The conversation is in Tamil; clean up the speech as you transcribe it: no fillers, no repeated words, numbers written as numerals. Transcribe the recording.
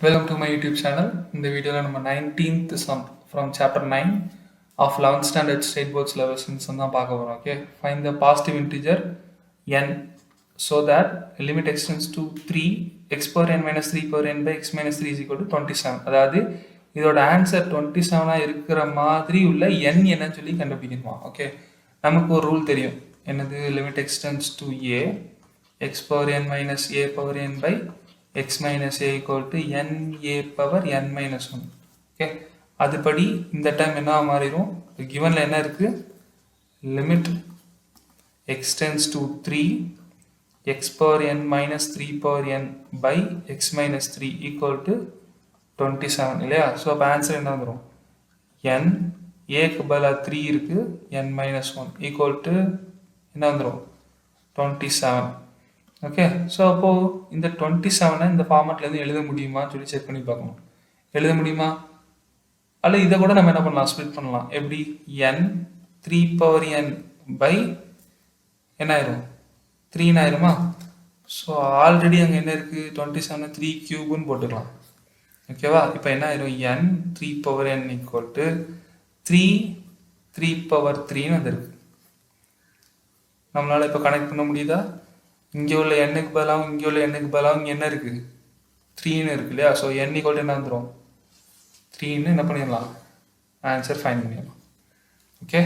Welcome to my YouTube channel. In the video, நம்ம 19th sum from chapter 9 of 11th standard state boards lessons பார்க்க போறோம். Okay, find the positive integer n so that limit extends to 3 x power n minus 3 power n by x minus 3 is equal to 27. அதாவது இதோட ஆன்சர் 27 இருக்கிற மாதிரி உள்ள n என்னன்னு சொல்லி கண்டுபிடிக்கணுமா. ஓகே, நமக்கு ஒரு ரூல் தெரியும். என்னது? limit extends to a x power n minus a power n by x minus a equal to n a power n minus 1. Okay, அதுபடி இந்த டைம் என்ன மாறிடும்? கிவன்ல என்ன இருக்கு? Limit extends to 3 x power n minus 3 power n by x minus 3 equal to 27 இல்லையா? ஸோ அப்போ ஆன்சர் என்ன வந்துடும்? n ஏக்கு பதிலாக 3 இருக்கு, n minus 1 equal to என்ன வந்துடும்? 27. ஓகே, ஸோ அப்போது இந்த 27 இந்த ஃபார்மேட்லேருந்து எழுத முடியுமான்னு சொல்லி செக் பண்ணி பார்க்கணும். எழுத முடியுமா? அல்ல இதை கூட நம்ம என்ன பண்ணலாம்? ஸ்ப்ளிட் பண்ணலாம். எப்படி? n 3 power n by என்ன ஆயிரும்? 3 ஆயிருமா? ஸோ ஆல்ரெடி அங்கே என்ன இருக்குது? 27 3 கியூப்னு போட்டுக்கலாம். ஓகேவா? இப்போ என்ன ஆயிரும்? n 3 power n equal to 3 power 3ன்னு வந்துருக்கு. நம்மளால் இப்போ கனெக்ட் பண்ண முடியுதா? இங்கே உள்ள எண்ணுக்கு பதிலாகவும் இங்கே உள்ள எண்ணுக்கு பதிலாகவும் இங்கே என்ன இருக்குது? 3ன்னு இருக்கு இல்லையா? ஸோ n ஈக்குவல் என்ன வந்துடும்? 3ன்னு என்ன பண்ணிடலாம்? ஆன்சர் ஃபைண்ட் பண்ணிடலாம். ஓகே.